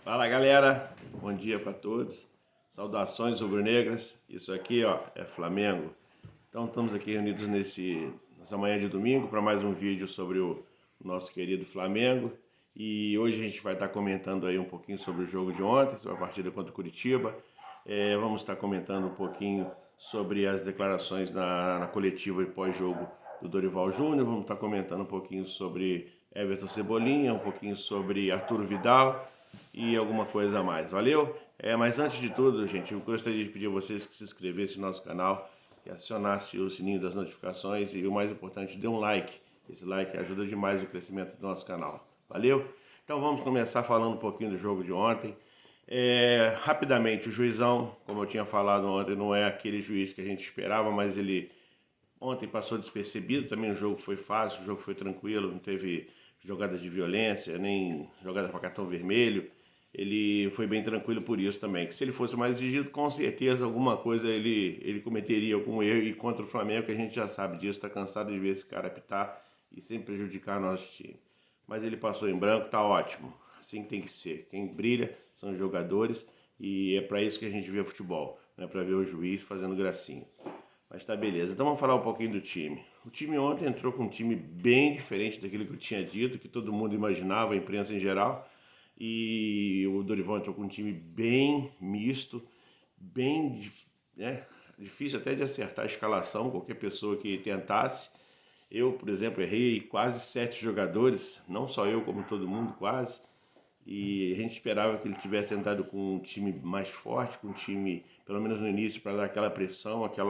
Fala galera, bom dia para todos, saudações rubro-negras, isso aqui ó, é Flamengo. Então estamos aqui reunidos nessa manhã de domingo para mais um vídeo sobre o nosso querido Flamengo. E hoje a gente vai estar comentando aí um pouquinho sobre o jogo de ontem, sobre a partida contra o Curitiba. Vamos estar comentando um pouquinho sobre as declarações na coletiva e pós-jogo do Dorival Júnior. Vamos estar comentando um pouquinho sobre Everton Cebolinha, um pouquinho sobre Arturo Vidal e alguma coisa a mais, valeu? Mas antes de tudo, gente, eu gostaria de pedir a vocês que se inscrevessem no nosso canal, que acionassem o sininho das notificações e o mais importante, dê um like. Esse like ajuda demais o crescimento do nosso canal, valeu? Então vamos começar falando um pouquinho do jogo de ontem. Rapidamente, o juizão, como eu tinha falado ontem, não é aquele juiz que a gente esperava, mas ele ontem passou despercebido, também o jogo foi fácil, o jogo foi tranquilo, não teve jogadas de violência, nem jogadas para cartão vermelho. Ele foi bem tranquilo por isso também. Que se ele fosse mais exigido, com certeza alguma coisa ele cometeria algum erro. E contra o Flamengo, que a gente já sabe disso, está cansado de ver esse cara apitar e sempre prejudicar nosso time. Mas ele passou em branco, tá ótimo. Assim tem que ser. Quem brilha são os jogadores e é para isso que a gente vê futebol, não é para ver o juiz fazendo gracinha. Mas tá beleza. Então vamos falar um pouquinho do time. O time ontem entrou com um time bem diferente daquilo que eu tinha dito, que todo mundo imaginava, a imprensa em geral. E o Dorival entrou com um time bem misto, bem difícil até de acertar a escalação, qualquer pessoa que tentasse. Eu, por exemplo, errei quase 7 jogadores, não só eu, como todo mundo quase. E a gente esperava que ele tivesse entrado com um time mais forte, com um time, pelo menos no início, para dar aquela pressão, aquele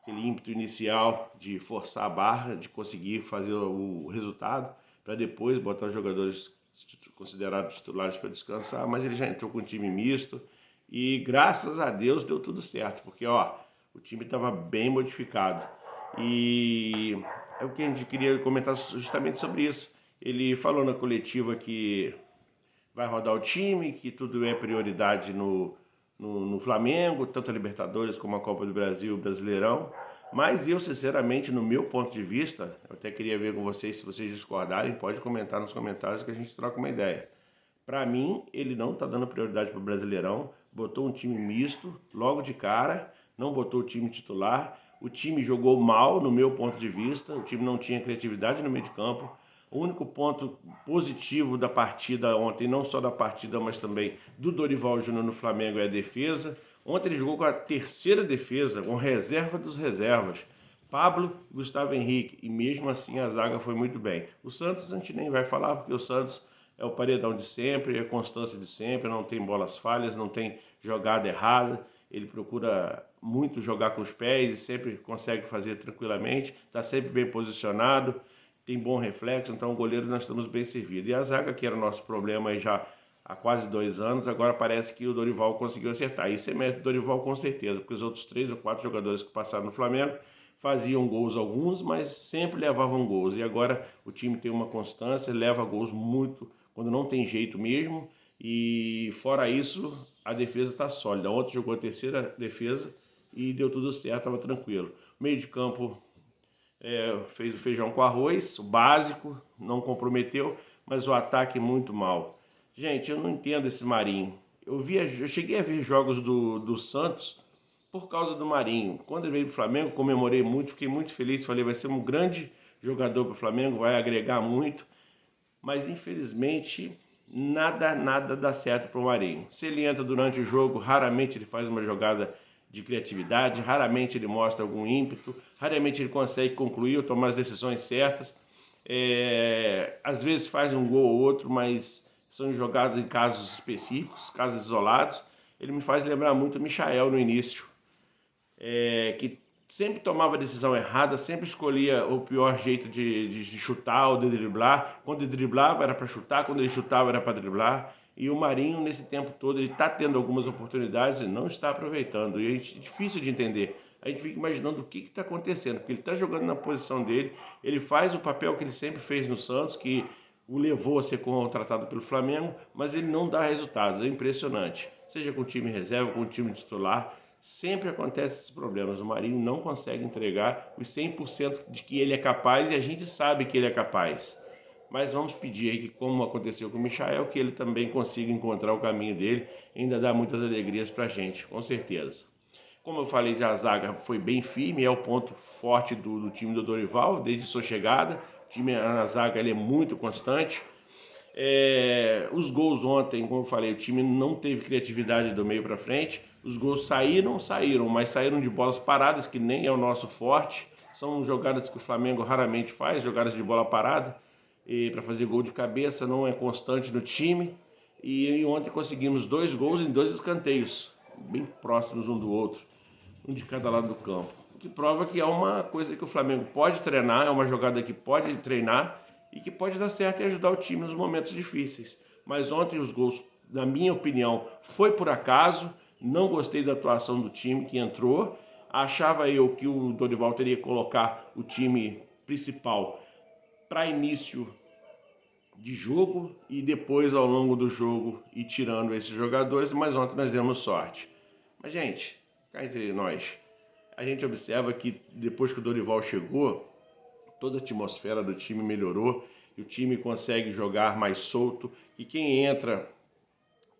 ímpeto inicial de forçar a barra, de conseguir fazer o resultado, para depois botar os jogadores considerados titulares para descansar, mas ele já entrou com um time misto e graças a Deus deu tudo certo, porque o time estava bem modificado. E é o que a gente queria comentar justamente sobre isso. Ele falou na coletiva que vai rodar o time, que tudo é prioridade no Flamengo, tanto a Libertadores como a Copa do Brasil e o Brasileirão. Mas eu, sinceramente, no meu ponto de vista, eu até queria ver com vocês, se vocês discordarem, pode comentar nos comentários que a gente troca uma ideia. Para mim, ele não está dando prioridade para o Brasileirão, botou um time misto logo de cara, não botou o time titular, o time jogou mal, no meu ponto de vista, o time não tinha criatividade no meio de campo. O único ponto positivo da partida ontem, não só da partida, mas também do Dorival Júnior no Flamengo, é a defesa. Ontem ele jogou com a terceira defesa, com reserva dos reservas. Pablo, Gustavo Henrique, e mesmo assim a zaga foi muito bem. O Santos a gente nem vai falar, porque o Santos é o paredão de sempre, é a constância de sempre, não tem bolas falhas, não tem jogada errada. Ele procura muito jogar com os pés e sempre consegue fazer tranquilamente, está sempre bem posicionado, tem bom reflexo, então o goleiro nós estamos bem servidos. E a zaga, que era o nosso problema aí já há quase 2 anos, agora parece que o Dorival conseguiu acertar. Isso é mérito do Dorival com certeza, porque os outros 3 ou 4 jogadores que passaram no Flamengo faziam gols alguns, mas sempre levavam gols. E agora o time tem uma constância, leva gols muito quando não tem jeito mesmo. E fora isso, a defesa está sólida. Ontem jogou a terceira defesa e deu tudo certo, estava tranquilo. Meio de campo fez o feijão com arroz, o básico, não comprometeu, mas o ataque muito mal. Gente, eu não entendo esse Marinho. Eu cheguei a ver jogos do Santos por causa do Marinho. Quando ele veio para o Flamengo, comemorei muito, fiquei muito feliz, falei, vai ser um grande jogador para o Flamengo, vai agregar muito, mas infelizmente nada dá certo para o Marinho. Se ele entra durante o jogo, raramente ele faz uma jogada de criatividade, raramente ele mostra algum ímpeto, raramente ele consegue concluir ou tomar as decisões certas. Às vezes faz um gol ou outro, mas são jogadas em casos específicos, casos isolados. Ele me faz lembrar muito o Michael no início, que sempre tomava a decisão errada, sempre escolhia o pior jeito de chutar ou de driblar. Quando ele driblava era para chutar, quando ele chutava era para driblar. E o Marinho, nesse tempo todo, ele está tendo algumas oportunidades e não está aproveitando. E é difícil de entender. A gente fica imaginando o que está acontecendo, porque ele está jogando na posição dele, ele faz o papel que ele sempre fez no Santos, que o levou a ser contratado pelo Flamengo, mas ele não dá resultados, é impressionante. Seja com o time reserva, com o time titular, sempre acontecem esses problemas. O Marinho não consegue entregar os 100% de que ele é capaz e a gente sabe que ele é capaz. Mas vamos pedir aí que, como aconteceu com o Michael, que ele também consiga encontrar o caminho dele e ainda dar muitas alegrias pra gente, com certeza. Como eu falei, a zaga foi bem firme, é o ponto forte do time do Dorival, desde sua chegada. O time na zaga ele é muito constante. Os gols ontem, como eu falei, o time não teve criatividade do meio para frente. Os gols saíram, mas saíram de bolas paradas, que nem é o nosso forte. São jogadas que o Flamengo raramente faz, jogadas de bola parada. E para fazer gol de cabeça não é constante no time. E ontem conseguimos 2 gols em 2 escanteios, bem próximos um do outro, um de cada lado do campo. O que prova que é uma coisa que o Flamengo pode treinar, é uma jogada que pode treinar e que pode dar certo e ajudar o time nos momentos difíceis. Mas ontem os gols, na minha opinião, foi por acaso. Não gostei da atuação do time que entrou. Achava eu que o Dorival teria que colocar o time principal para início de jogo e depois ao longo do jogo ir tirando esses jogadores, mas ontem nós demos sorte. Mas, gente, cá entre nós, a gente observa que depois que o Dorival chegou, toda a atmosfera do time melhorou e o time consegue jogar mais solto. E quem entra,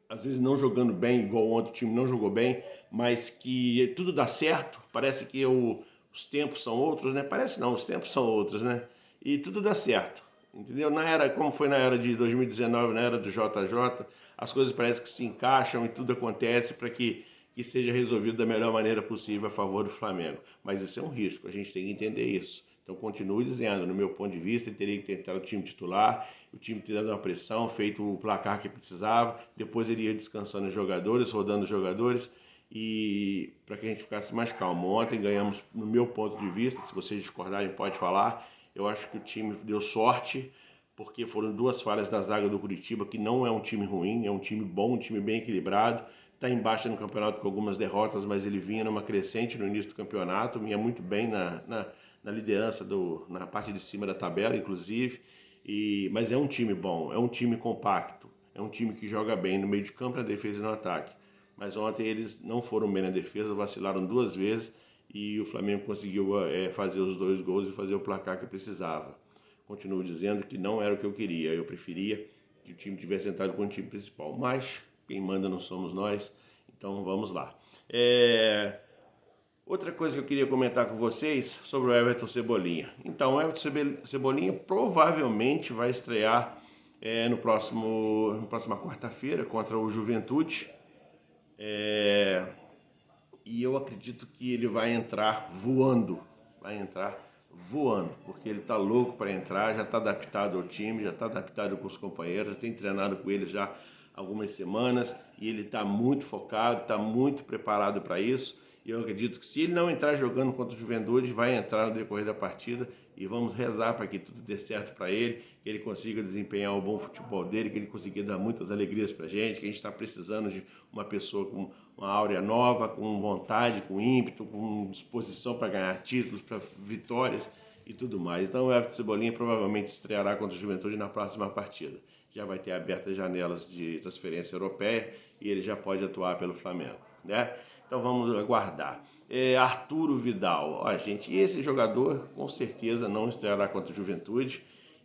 às vezes não jogando bem, igual ontem o time não jogou bem, mas que tudo dá certo, parece que os tempos são outros, né? Parece não, os tempos são outros, né? E tudo dá certo, entendeu? Como foi na era de 2019, na era do JJ, as coisas parecem que se encaixam e tudo acontece para que seja resolvido da melhor maneira possível a favor do Flamengo. Mas isso é um risco, a gente tem que entender isso. Então, continuo dizendo, no meu ponto de vista, ele teria que tentar o time titular, o time teria dado uma pressão, feito o placar que precisava, depois ele ia descansando os jogadores, rodando os jogadores, e para que a gente ficasse mais calmo. Ontem ganhamos, no meu ponto de vista, se vocês discordarem, pode falar, eu acho que o time deu sorte, porque foram 2 falhas da zaga do Curitiba, que não é um time ruim, é um time bom, um time bem equilibrado, está embaixo no campeonato com algumas derrotas, mas ele vinha numa crescente no início do campeonato, vinha muito bem na liderança, na parte de cima da tabela, inclusive. Mas é um time bom, é um time compacto, é um time que joga bem no meio de campo, na defesa e no ataque. Mas ontem eles não foram bem na defesa, vacilaram 2 vezes e o Flamengo conseguiu fazer os 2 gols e fazer o placar que precisava. Continuo dizendo que não era o que eu queria, eu preferia que o time tivesse entrado com o time principal. Mas quem manda não somos nós, então vamos lá. Outra coisa que eu queria comentar com vocês sobre o Everton Cebolinha. Então, o Everton Cebolinha provavelmente vai estrear na próxima quarta-feira contra o Juventude. E eu acredito que ele vai entrar voando. Porque ele está louco para entrar, já está adaptado ao time, já está adaptado com os companheiros, já tem treinado com ele já algumas semanas e ele está muito focado, está muito preparado para isso. E eu acredito que se ele não entrar jogando contra o Juventude, vai entrar no decorrer da partida e vamos rezar para que tudo dê certo para ele, que ele consiga desempenhar o bom futebol dele, que ele consiga dar muitas alegrias para a gente, que a gente está precisando de uma pessoa com uma áurea nova, com vontade, com ímpeto, com disposição para ganhar títulos, para vitórias e tudo mais. Então o Everton Cebolinha provavelmente estreará contra o Juventude na próxima partida. Já vai ter abertas as janelas de transferência europeia e ele já pode atuar pelo Flamengo, né? Então vamos aguardar. Arturo Vidal, gente, esse jogador com certeza não estreará contra o Juventude,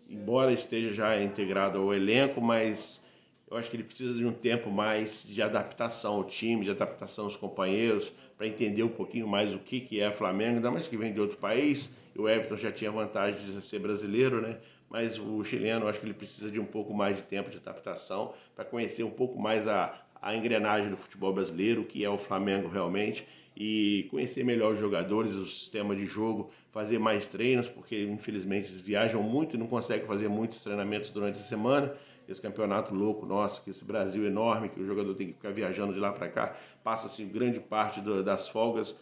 embora esteja já integrado ao elenco, mas eu acho que ele precisa de um tempo mais de adaptação ao time, de adaptação aos companheiros, para entender um pouquinho mais o que é Flamengo, ainda mais que vem de outro país. O Everton já tinha vantagem de ser brasileiro, né? Mas o chileno, eu acho que ele precisa de um pouco mais de tempo de adaptação para conhecer um pouco mais a engrenagem do futebol brasileiro, o que é o Flamengo realmente, e conhecer melhor os jogadores, o sistema de jogo, fazer mais treinos, porque infelizmente eles viajam muito e não conseguem fazer muitos treinamentos durante a semana. Esse campeonato louco nosso, que esse Brasil enorme, que o jogador tem que ficar viajando de lá para cá, passa-se grande parte das folgas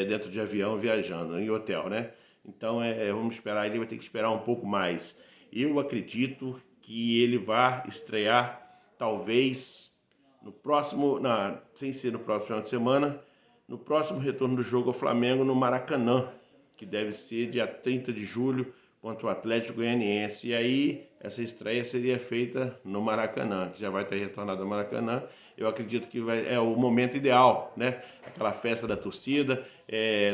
dentro de avião, viajando, em hotel, né? Então vamos esperar, ele vai ter que esperar um pouco mais. Eu acredito que ele vai estrear talvez no próximo, sem ser no próximo final de semana, no próximo retorno do jogo ao Flamengo no Maracanã, que deve ser dia 30 de julho contra o Atlético Goianiense. E aí, essa estreia seria feita no Maracanã, que já vai ter retornado ao Maracanã. Eu acredito que é o momento ideal, né? Aquela festa da torcida,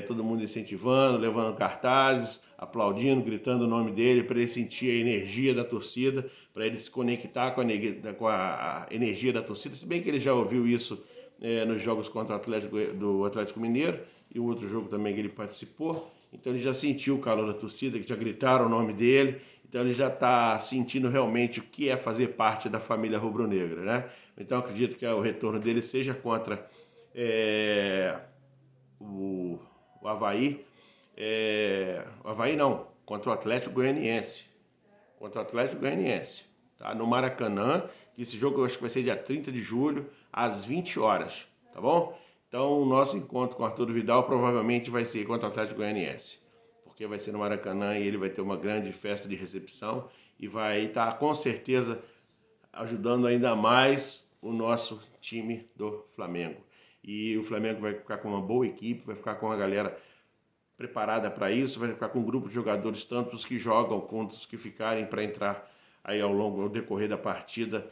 todo mundo incentivando, levando cartazes, aplaudindo, gritando o nome dele, para ele sentir a energia da torcida, para ele se conectar com a energia da torcida. Se bem que ele já ouviu isso nos jogos contra do Atlético Mineiro e o outro jogo também que ele participou. Então ele já sentiu o calor da torcida, que já gritaram o nome dele. Então ele já está sentindo realmente o que é fazer parte da família rubro-negra, né? Então acredito que o retorno dele seja contra o Avaí. O Avaí não, contra o Atlético Goianiense. Contra o Atlético Goianiense. Tá? No Maracanã, que esse jogo eu acho que vai ser dia 30 de julho, às 20 horas. Tá bom? Então o nosso encontro com o Arturo Vidal provavelmente vai ser contra o Atlético Goianiense. Porque vai ser no Maracanã e ele vai ter uma grande festa de recepção e vai estar com certeza ajudando ainda mais o nosso time do Flamengo. E o Flamengo vai ficar com uma boa equipe, vai ficar com uma galera preparada para isso, vai ficar com um grupo de jogadores, tanto os que jogam quanto os que ficarem para entrar aí ao decorrer da partida,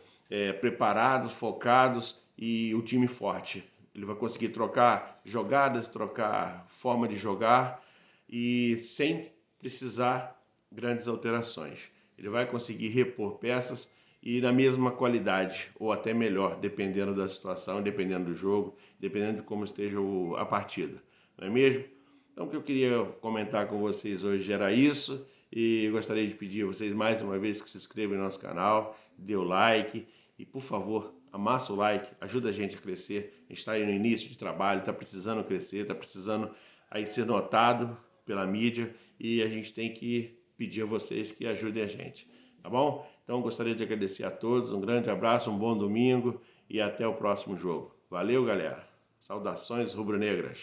preparados, focados e o time forte. Ele vai conseguir trocar jogadas, trocar forma de jogar e sem precisar grandes alterações. Ele vai conseguir repor peças e na mesma qualidade, ou até melhor, dependendo da situação, dependendo do jogo, dependendo de como esteja a partida. Não é mesmo? Então o que eu queria comentar com vocês hoje era isso e gostaria de pedir a vocês mais uma vez que se inscrevam no nosso canal, dê o like e por favor, amassa o like, ajuda a gente a crescer. A gente está aí no início de trabalho, está precisando crescer, está precisando aí ser notado pela mídia e a gente tem que pedir a vocês que ajudem a gente, tá bom? Então gostaria de agradecer a todos, um grande abraço, um bom domingo e até o próximo jogo. Valeu, galera. Saudações rubro-negras.